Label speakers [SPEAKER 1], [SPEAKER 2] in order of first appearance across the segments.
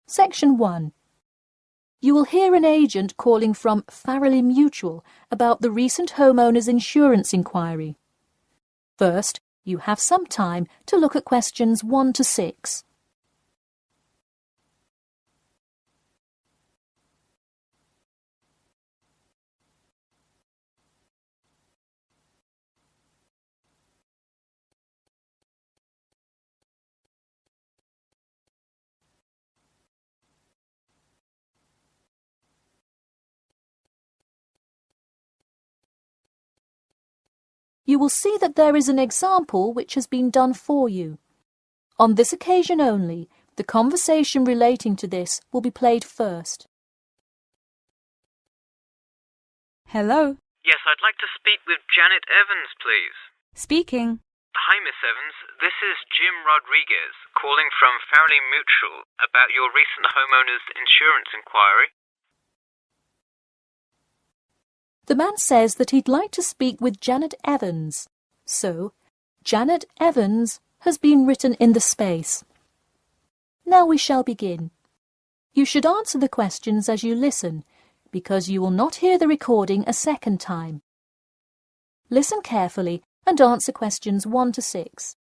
[SPEAKER 1] Section 1. You will hear an agent calling from Farrelly Mutual about the recent homeowners insurance inquiry. First, you have some time to look at questions 1 to 6. You will see that there is an example which has been done for you. On this occasion only, the conversation relating to this will be played first.
[SPEAKER 2] Hello?
[SPEAKER 3] Yes, I'd like to speak with Janet Evans, please.
[SPEAKER 2] Speaking.
[SPEAKER 3] Hi, Miss Evans. This is Jim Rodriguez, calling from Farrelly Mutual about your recent homeowners insurance inquiry.
[SPEAKER 1] The man says that he'd like to speak with Janet Evans. So, Janet Evans has been written in the space. Now we shall begin. You should answer the questions as you listen, because you will not hear the recording a second time. Listen carefully and answer questions 1 to 6.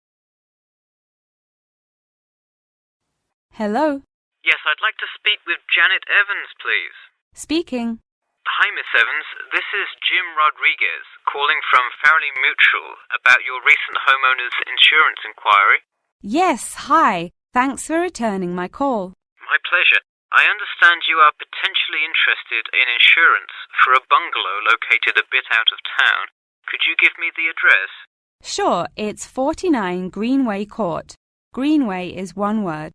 [SPEAKER 2] Hello?
[SPEAKER 3] Yes, I'd like to speak with Janet Evans, please.
[SPEAKER 2] Speaking.
[SPEAKER 3] Hi, Miss Evans. This is Jim Rodriguez, calling from Farrelly Mutual about your recent homeowners insurance inquiry.
[SPEAKER 2] Yes, hi. Thanks for returning my call.
[SPEAKER 3] My pleasure. I understand you are potentially interested in insurance for a bungalow located a bit out of town. Could you give me the address?
[SPEAKER 2] Sure, it's 49 Greenway Court. Greenway is one word.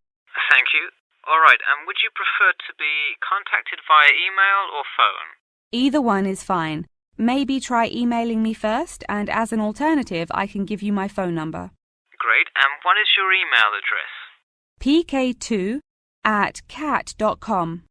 [SPEAKER 3] Thank you. All right, and would you prefer to be contacted via email or phone?
[SPEAKER 2] Either one is fine. Maybe try emailing me first, and as an alternative, I can give you my phone number.
[SPEAKER 3] Great, and what is your email address?
[SPEAKER 2] pk2@cat.com.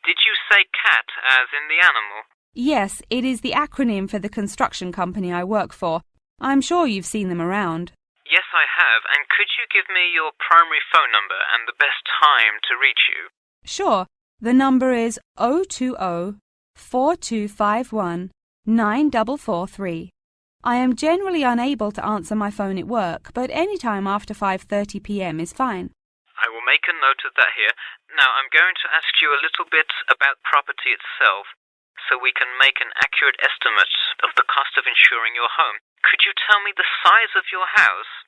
[SPEAKER 3] Did you say cat as in the animal?
[SPEAKER 2] Yes, it is the acronym for the construction company I work for. I'm sure you've seen them around.
[SPEAKER 3] Yes, I have, and could you give me your primary phone number and the best time to reach you?
[SPEAKER 2] Sure. The number is 020-4251-9443. I am generally unable to answer my phone at work, but any time after 5:30 p.m. is fine.
[SPEAKER 3] I will make a note of that here. Now, I'm going to ask you a little bit about property itself, so we can make an accurate estimate of the cost of insuring your home. Could you tell me the size of your house?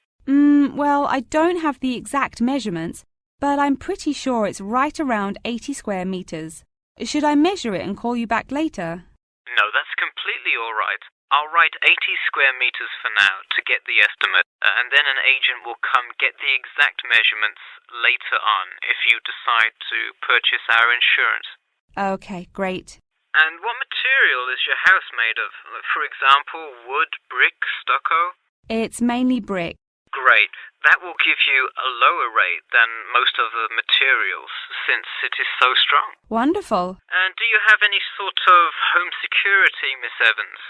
[SPEAKER 2] Well, I don't have the exact measurements, but I'm pretty sure it's right around 80 square meters. Should I measure it and call you back later?
[SPEAKER 3] No, that's completely all right. I'll write 80 square meters for now to get the estimate, and then an agent will come get the exact measurements later on if you decide to purchase our insurance.
[SPEAKER 2] Okay, great.
[SPEAKER 3] And what material is your house made of? For example, wood, brick, stucco?
[SPEAKER 2] It's mainly brick.
[SPEAKER 3] Great. That will give you a lower rate than most of the materials, since it is so strong.
[SPEAKER 2] Wonderful.
[SPEAKER 3] And do you have any sort of home security, Miss Evans?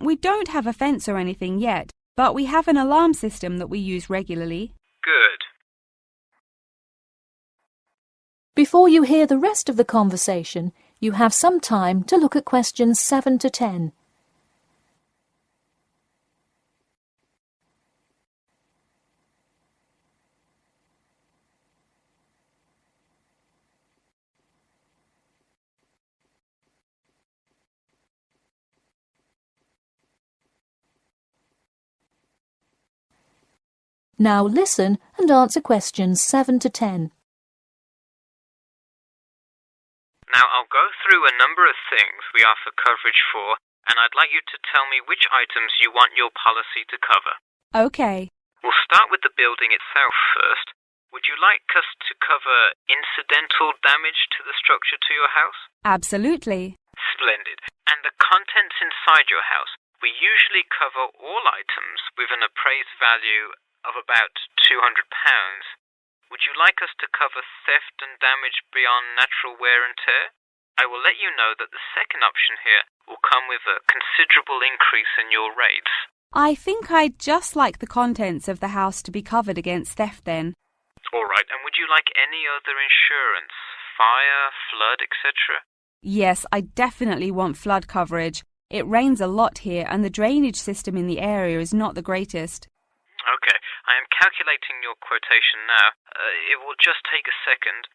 [SPEAKER 2] We don't have a fence or anything yet, but we have an alarm system that we use regularly.
[SPEAKER 3] Good.
[SPEAKER 1] Before you hear the rest of the conversation, you have some time to look at questions 7 to 10. Now listen and answer questions 7 to 10.
[SPEAKER 3] Now I'll go through a number of things we offer coverage for, and I'd like you to tell me which items you want your policy to cover.
[SPEAKER 2] Okay.
[SPEAKER 3] We'll start with the building itself first. Would you like us to cover incidental damage to the structure to your house?
[SPEAKER 2] Absolutely.
[SPEAKER 3] Splendid. And the contents inside your house? We usually cover all items with an appraised value of about £200. Would you like us to cover theft and damage beyond natural wear and tear? I will let you know that the second option here will come with a considerable increase in your rates.
[SPEAKER 2] I think I'd just like the contents of the house to be covered against theft then.
[SPEAKER 3] All right, and would you like any other insurance? Fire, flood, etc.?
[SPEAKER 2] Yes, I definitely want flood coverage. It rains a lot here and the drainage system in the area is not the greatest.
[SPEAKER 3] Okay, I am calculating your quotation now. It will just take a second.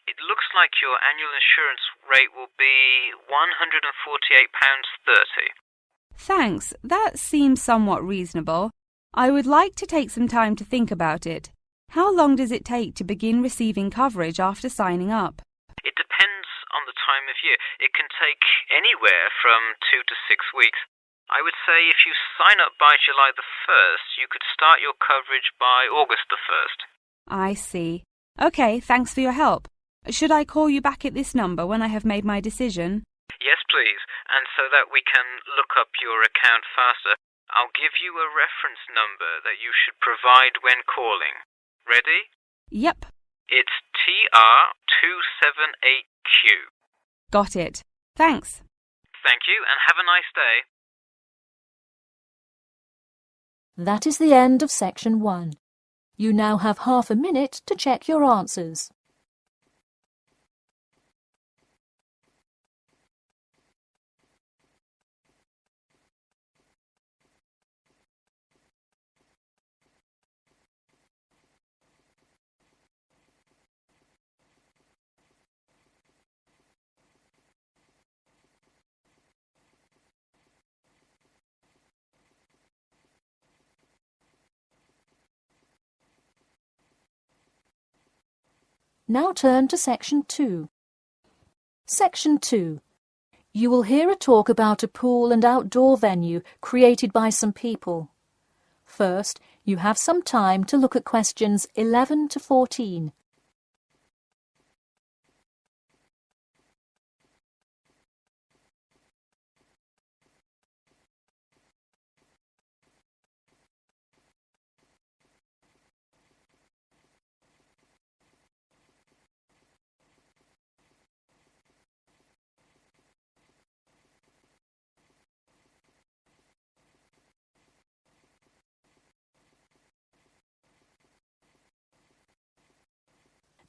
[SPEAKER 3] It looks like your annual insurance rate will be £148.30.
[SPEAKER 2] Thanks, that seems somewhat reasonable. I would like to take some time to think about it. How long does it take to begin receiving coverage after signing up?
[SPEAKER 3] It depends on the time of year. It can take anywhere from 2 to 6 weeks. I would say if you sign up by July the 1st, you could start your coverage by August the 1st.
[SPEAKER 2] I see. Okay, thanks for your help. Should I call you back at this number when I have made my decision?
[SPEAKER 3] Yes, please. And so that we can look up your account faster, I'll give you a reference number that you should provide when calling. Ready?
[SPEAKER 2] Yep.
[SPEAKER 3] It's TR278Q.
[SPEAKER 2] Got it. Thanks.
[SPEAKER 3] Thank you, and have a nice day.
[SPEAKER 1] That is the end of section 1. You now have half a minute to check your answers. Now turn to section 2. Section 2. You will hear a talk about a pool and outdoor venue created by some people. First, you have some time to look at questions 11 to 14.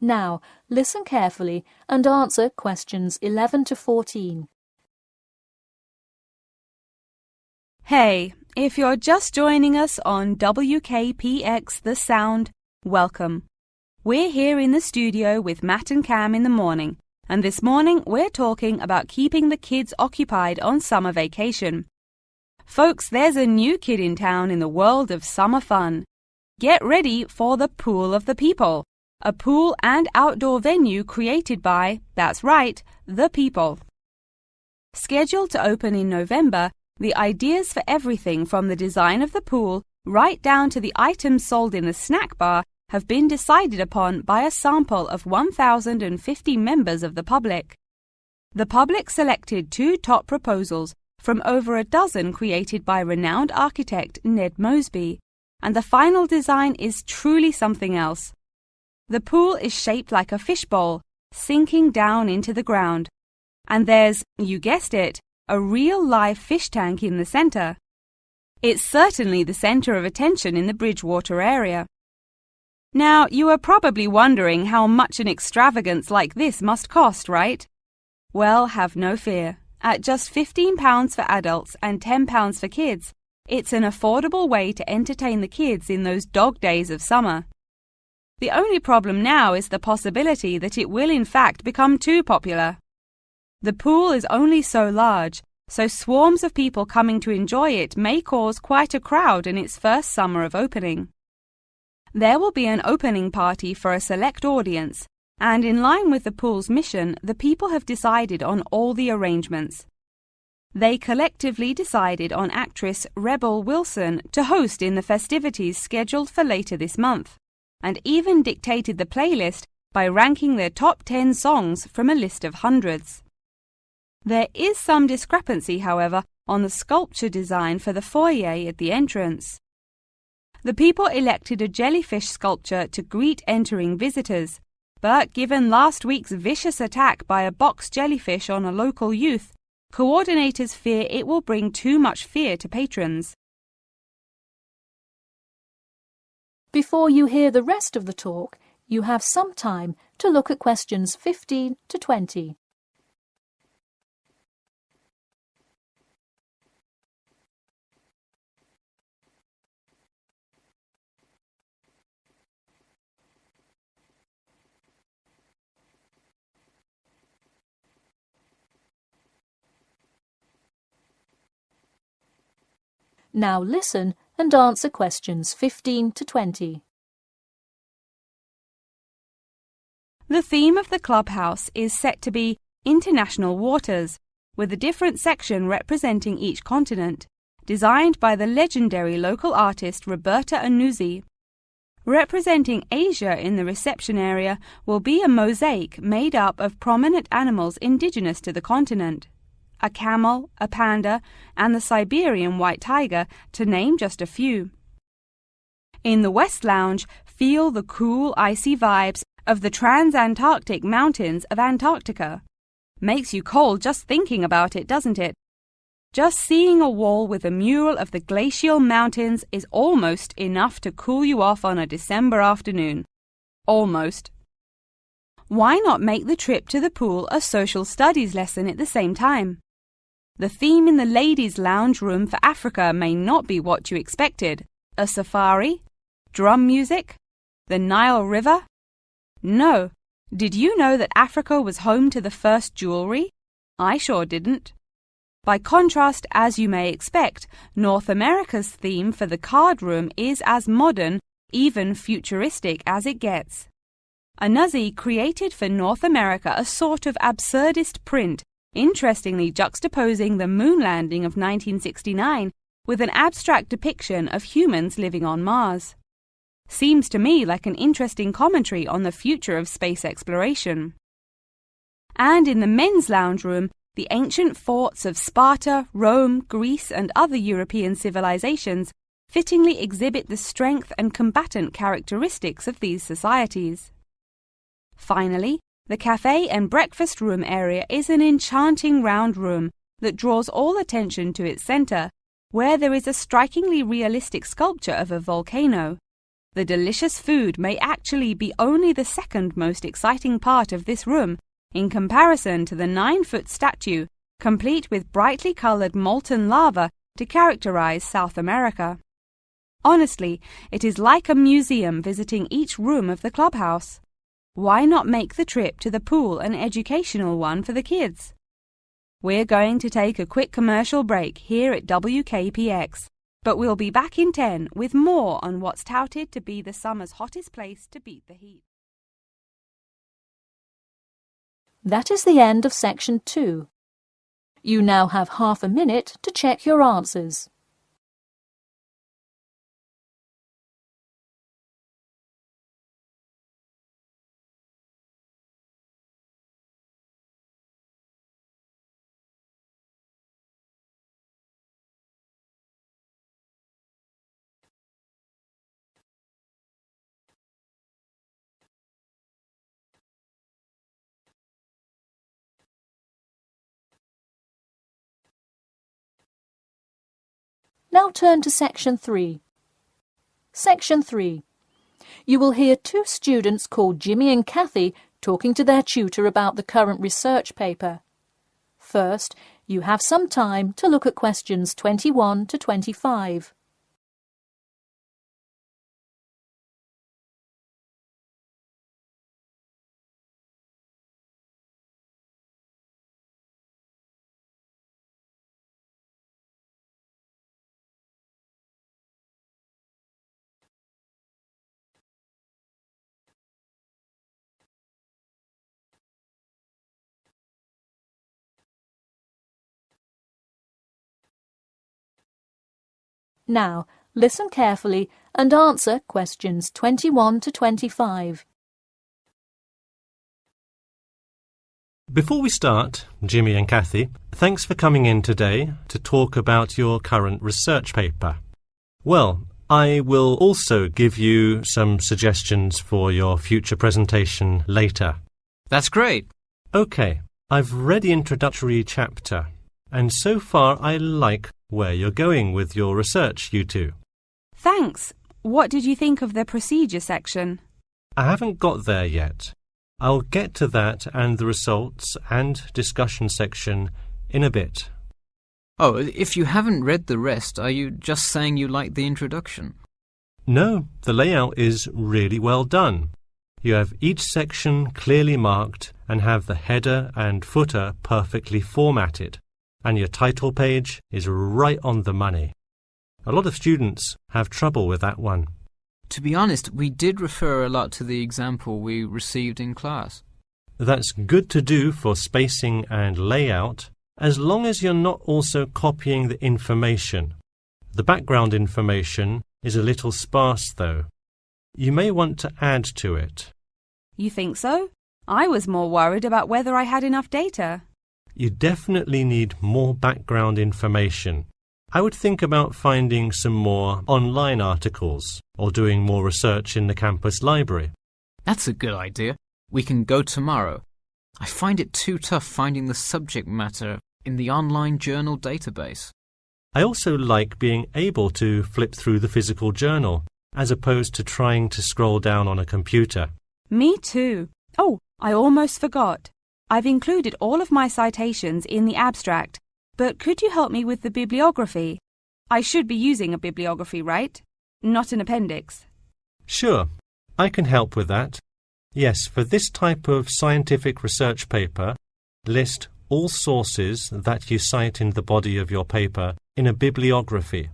[SPEAKER 1] Now, listen carefully and answer questions 11 to 14.
[SPEAKER 2] Hey, if you're just joining us on WKPX The Sound, welcome. We're here in the studio with Matt and Cam in the morning, and this morning we're talking about keeping the kids occupied on summer vacation. Folks, there's a new kid in town in the world of summer fun. Get ready for the Pool of the People, a pool and outdoor venue created by, that's right, the people. Scheduled to open in November, the ideas for everything from the design of the pool right down to the items sold in the snack bar have been decided upon by a sample of 1,050 members of the public. The public selected 2 top proposals from over a dozen created by renowned architect Ned Mosby, and the final design is truly something else. The pool is shaped like a fishbowl, sinking down into the ground. And there's, you guessed it, a real live fish tank in the center. It's certainly the center of attention in the Bridgewater area. Now, you are probably wondering how much an extravagance like this must cost, right? Well, have no fear. At just £15 for adults and £10 for kids, it's an affordable way to entertain the kids in those dog days of summer. The only problem now is the possibility that it will in fact become too popular. The pool is only so large, so swarms of people coming to enjoy it may cause quite a crowd in its first summer of opening. There will be an opening party for a select audience, and in line with the pool's mission, the people have decided on all the arrangements. They collectively decided on actress Rebel Wilson to host in the festivities scheduled for later this month, and even dictated the playlist by ranking their top 10 songs from a list of hundreds. There is some discrepancy, however, on the sculpture design for the foyer at the entrance. The people elected a jellyfish sculpture to greet entering visitors, but given last week's vicious attack by a box jellyfish on a local youth, coordinators fear it will bring too much fear to patrons.
[SPEAKER 1] Before you hear the rest of the talk, you have some time to look at questions 15 to 20. Now listen and answer questions 15 to 20.
[SPEAKER 2] The theme of the clubhouse is set to be International Waters, with a different section representing each continent, designed by the legendary local artist Roberta Annuzzi. Representing Asia in the reception area will be a mosaic made up of prominent animals indigenous to the continent. A camel, a panda, and the Siberian white tiger, to name just a few. In the West Lounge, feel the cool, icy vibes of the Transantarctic Mountains of Antarctica. Makes you cold just thinking about it, doesn't it? Just seeing a wall with a mural of the glacial mountains is almost enough to cool you off on a December afternoon. Almost. Why not make the trip to the pool a social studies lesson at the same time? The theme in the ladies' lounge room for Africa may not be what you expected. A safari? Drum music? The Nile River? No. Did you know that Africa was home to the first jewelry? I sure didn't. By contrast, as you may expect, North America's theme for the card room is as modern, even futuristic as it gets. Annuzzi created for North America a sort of absurdist print, interestingly juxtaposing the moon landing of 1969 with an abstract depiction of humans living on Mars. Seems to me like an interesting commentary on the future of space exploration. And in the men's lounge room, the ancient forts of Sparta, Rome, Greece, and other European civilizations fittingly exhibit the strength and combatant characteristics of these societies. Finally, the cafe and breakfast room area is an enchanting round room that draws all attention to its center, where there is a strikingly realistic sculpture of a volcano. The delicious food may actually be only the second most exciting part of this room, in comparison to the 9-foot statue, complete with brightly colored molten lava to characterize South America. Honestly, it is like a museum visiting each room of the clubhouse. Why not make the trip to the pool an educational one for the kids? We're going to take a quick commercial break here at WKPX, but we'll be back in 10 with more on what's touted to be the summer's hottest place to beat the heat.
[SPEAKER 1] That is the end of section 2. You now have half a minute to check your answers. Now turn to section 3. Section 3. You will hear two students called Jimmy and Kathy talking to their tutor about the current research paper. First, you have some time to look at questions 21 to 25. Now, listen carefully and answer questions 21 to 25.
[SPEAKER 4] Before we start, Jimmy and Kathy, thanks for coming in today to talk about your current research paper. Well, I will also give you some suggestions for your future presentation later.
[SPEAKER 5] That's great.
[SPEAKER 4] Okay, I've read the introductory chapter, and so far I like where you're going with your research, you two.
[SPEAKER 2] Thanks. What did you think of the procedure section?
[SPEAKER 4] I haven't got there yet. I'll get to that and the results and discussion section in a bit.
[SPEAKER 5] Oh, if you haven't read the rest, are you just saying you like the introduction?
[SPEAKER 4] No, the layout is really well done. You have each section clearly marked and have the header and footer perfectly formatted, and your title page is right on the money. A lot of students have trouble with that one.
[SPEAKER 5] To be honest, we did refer a lot to the example we received in class.
[SPEAKER 4] That's good to do for spacing and layout, as long as you're not also copying the information. The background information is a little sparse, though. You may want to add to it.
[SPEAKER 2] You think so? I was more worried about whether I had enough data.
[SPEAKER 4] You definitely need more background information. I would think about finding some more online articles or doing more research in the campus library.
[SPEAKER 5] That's a good idea. We can go tomorrow. I find it too tough finding the subject matter in the online journal database.
[SPEAKER 4] I also like being able to flip through the physical journal, as opposed to trying to scroll down on a computer.
[SPEAKER 2] Me too. Oh, I almost forgot. I've included all of my citations in the abstract, but could you help me with the bibliography? I should be using a bibliography, right? Not an appendix.
[SPEAKER 4] Sure, I can help with that. Yes, for this type of scientific research paper, list all sources that you cite in the body of your paper in a bibliography.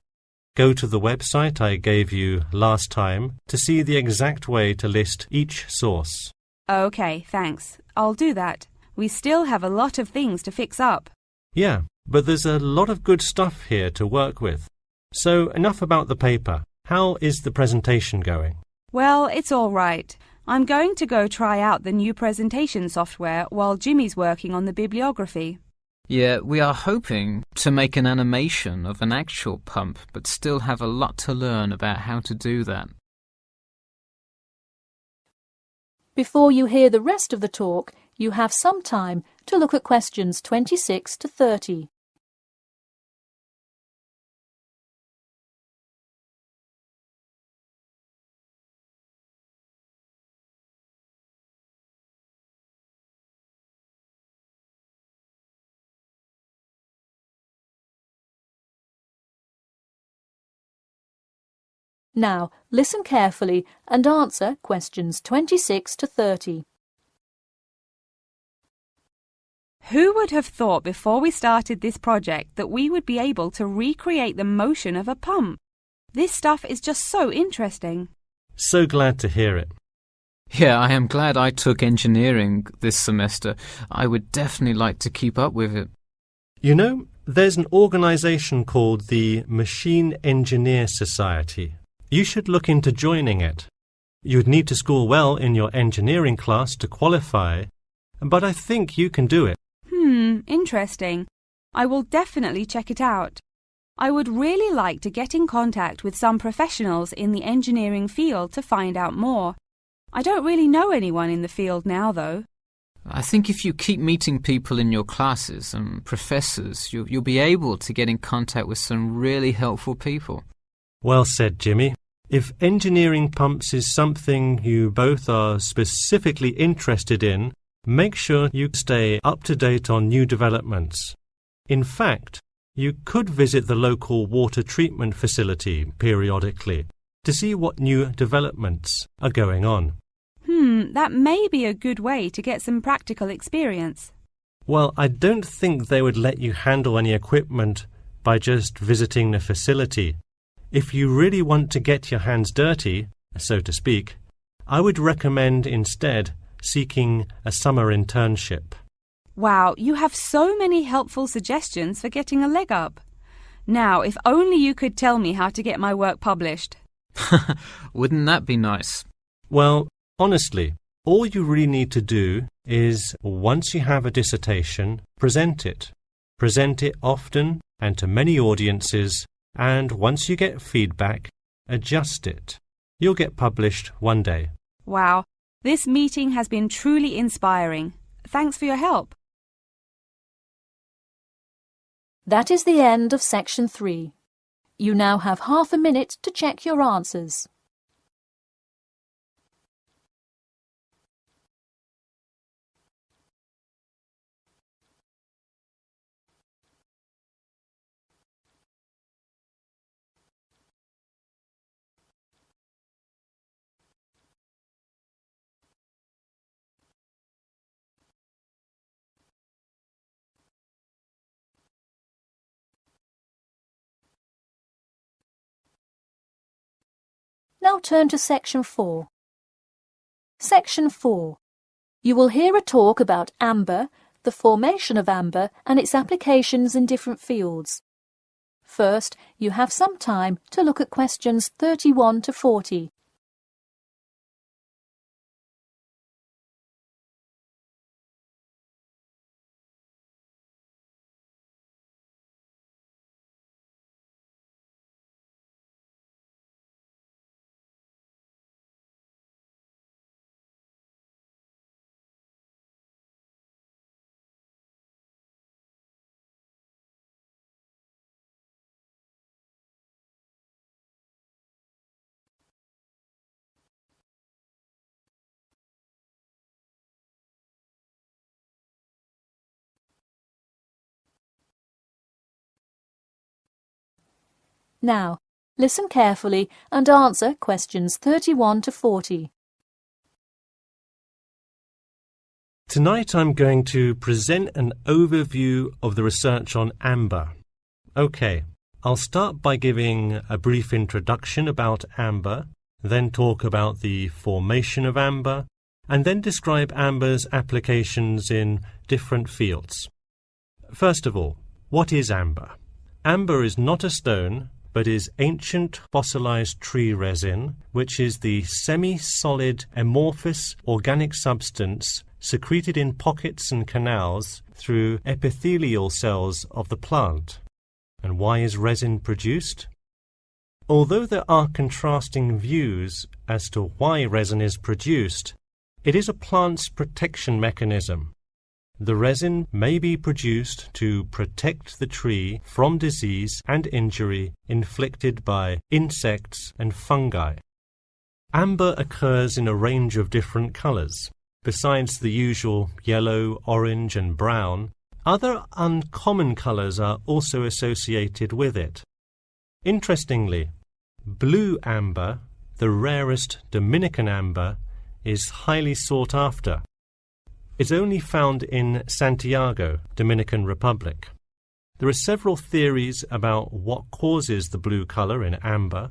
[SPEAKER 4] Go to the website I gave you last time to see the exact way to list each source.
[SPEAKER 2] Okay, thanks. I'll do that. We still have a lot of things to fix up.
[SPEAKER 4] Yeah, but there's a lot of good stuff here to work with. So enough about the paper. How is the presentation going?
[SPEAKER 2] Well, it's all right. I'm going to go try out the new presentation software while Jimmy's working on the bibliography.
[SPEAKER 5] Yeah, we are hoping to make an animation of an actual pump, but still have a lot to learn about how to do that.
[SPEAKER 1] Before you hear the rest of the talk, you have some time to look at questions 26 to 30. Now, listen carefully and answer questions 26 to 30.
[SPEAKER 2] Who would have thought before we started this project that we would be able to recreate the motion of a pump? This stuff is just so interesting.
[SPEAKER 4] So glad to hear it.
[SPEAKER 5] Yeah, I am glad I took engineering this semester. I would definitely like to keep up with it.
[SPEAKER 4] You know, there's an organization called the Machine Engineer Society. You should look into joining it. You'd need to score well in your engineering class to qualify, but I think you can do it.
[SPEAKER 2] Interesting. I will definitely check it out. I would really like to get in contact with some professionals in the engineering field to find out more. I don't really know anyone in the field now, though.
[SPEAKER 5] I think if you keep meeting people in your classes and professors, you'll be able to get in contact with some really helpful people.
[SPEAKER 4] Well said, Jimmy. If engineering pumps is something you both are specifically interested in, make sure you stay up to date on new developments. In fact, you could visit the local water treatment facility periodically to see what new developments are going on.
[SPEAKER 2] That may be a good way to get some practical experience.
[SPEAKER 4] Well, I don't think they would let you handle any equipment by just visiting the facility. If you really want to get your hands dirty, so to speak, I would recommend instead seeking a summer internship.
[SPEAKER 2] Wow, you have so many helpful suggestions for getting a leg up. Now, if only you could tell me how to get my work published.
[SPEAKER 5] Wouldn't that be nice?
[SPEAKER 4] Well, honestly, all you really need to do is, once you have a dissertation, present it. Present it often and to many audiences, and once you get feedback, adjust it. You'll get published one day.
[SPEAKER 2] Wow, this meeting has been truly inspiring. Thanks for your help.
[SPEAKER 1] That is the end of section 3. You now have half a minute to check your answers. Now turn to Section 4. Section 4. You will hear a talk about amber, the formation of amber and its applications in different fields. First, you have some time to look at questions 31 to 40. Now, listen carefully and answer questions 31 to 40.
[SPEAKER 4] Tonight I'm going to present an overview of the research on amber. Okay, I'll start by giving a brief introduction about amber, then talk about the formation of amber, and then describe amber's applications in different fields. First of all, what is amber? Amber is not a stone, but is ancient fossilized tree resin, which is the semi-solid amorphous organic substance secreted in pockets and canals through epithelial cells of the plant. And why is resin produced? Although there are contrasting views as to why resin is produced, it is a plant's protection mechanism. The resin may be produced to protect the tree from disease and injury inflicted by insects and fungi. Amber occurs in a range of different colors. Besides the usual yellow, orange, and brown, other uncommon colors are also associated with it. Interestingly, blue amber, the rarest Dominican amber, is highly sought after. It's only found in Santiago, Dominican Republic. There are several theories about what causes the blue color in amber.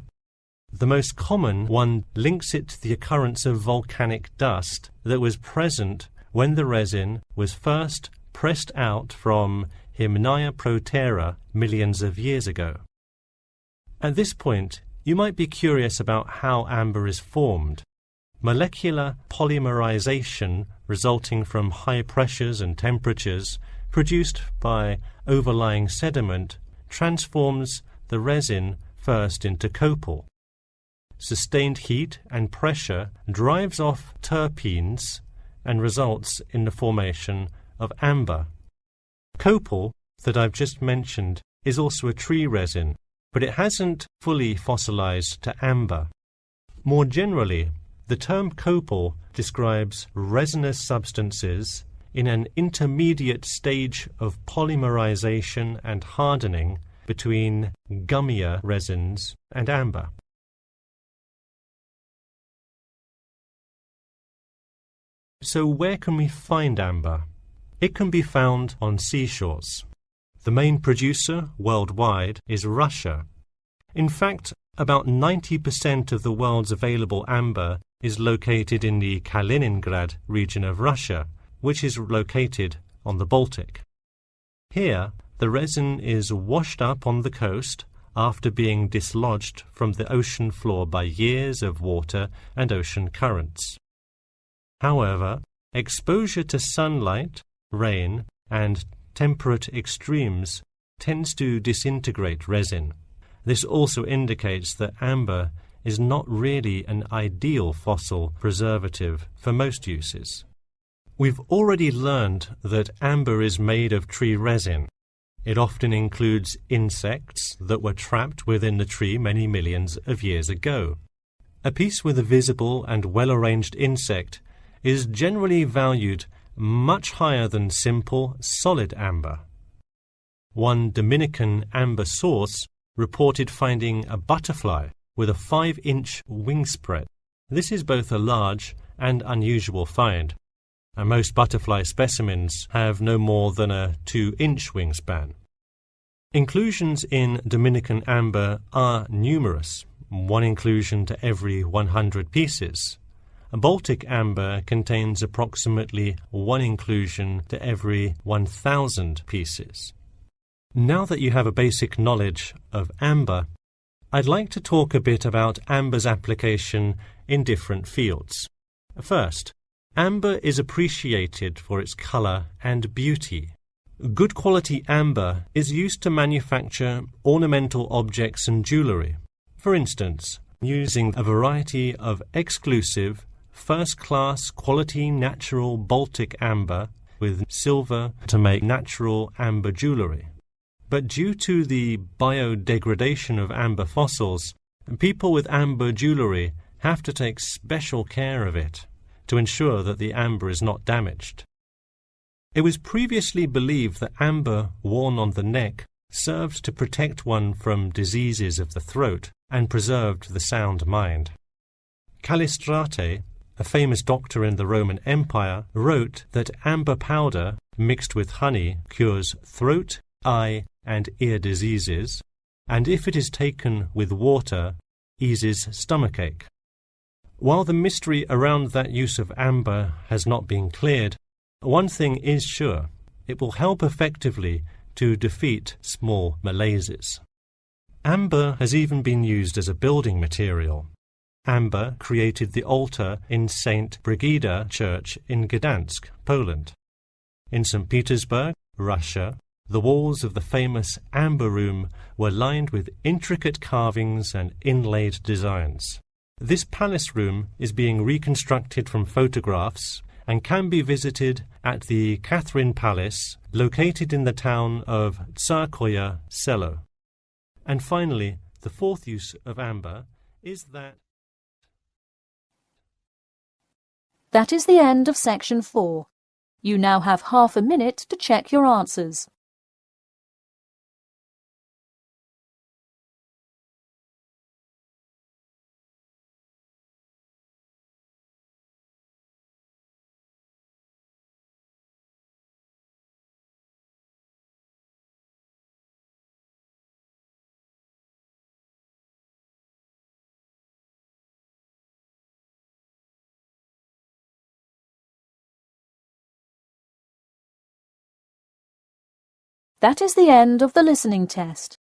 [SPEAKER 4] The most common one links it to the occurrence of volcanic dust that was present when the resin was first pressed out from Hymnaea protera millions of years ago. At this point, you might be curious about how amber is formed. Molecular polymerization resulting from high pressures and temperatures produced by overlying sediment transforms the resin first into copal. Sustained heat and pressure drives off terpenes and results in the formation of amber. Copal, that I've just mentioned, is also a tree resin, but it hasn't fully fossilized to amber. More generally, the term copal describes resinous substances in an intermediate stage of polymerization and hardening between gummier resins and amber. So where can we find amber? It can be found on seashores. The main producer worldwide is Russia. In fact, about 90% of the world's available amber is located in the Kaliningrad region of Russia, which is located on the Baltic. Here, the resin is washed up on the coast after being dislodged from the ocean floor by years of water and ocean currents. However, exposure to sunlight, rain, and temperate extremes tends to disintegrate resin. This also indicates that amber is not really an ideal fossil preservative for most uses. We've already learned that amber is made of tree resin. It often includes insects that were trapped within the tree many millions of years ago. A piece with a visible and well-arranged insect is generally valued much higher than simple, solid amber. One Dominican amber source reported finding a butterfly with a 5-inch wingspread. This is both a large and unusual find, and most butterfly specimens have no more than a 2-inch wingspan. Inclusions in Dominican amber are numerous, 1 inclusion to every 100 pieces. Baltic amber contains approximately 1 inclusion to every 1,000 pieces. Now that you have a basic knowledge of amber, I'd like to talk a bit about amber's application in different fields. First, amber is appreciated for its colour and beauty. Good quality amber is used to manufacture ornamental objects and jewellery. For instance, using a variety of exclusive, first-class quality natural Baltic amber with silver to make natural amber jewellery. But due to the biodegradation of amber fossils, people with amber jewellery have to take special care of it to ensure that the amber is not damaged. It was previously believed that amber worn on the neck served to protect one from diseases of the throat and preserved the sound mind. Callistrate, a famous doctor in the Roman Empire, wrote that amber powder mixed with honey cures throat, eye, and ear diseases, and if it is taken with water, eases stomachache. While the mystery around that use of amber has not been cleared, one thing is sure: it will help effectively to defeat small malaises. Amber has even been used as a building material. Amber created the altar in St. Brigida Church in Gdansk, Poland. In St. Petersburg, Russia, the walls of the famous Amber Room were lined with intricate carvings and inlaid designs. This palace room is being reconstructed from photographs and can be visited at the Catherine Palace, located in the town of Tsarskoye Selo. And finally, the fourth use of amber is that...
[SPEAKER 1] That is the end of section 4. You now have half a minute to check your answers. That is the end of the listening test.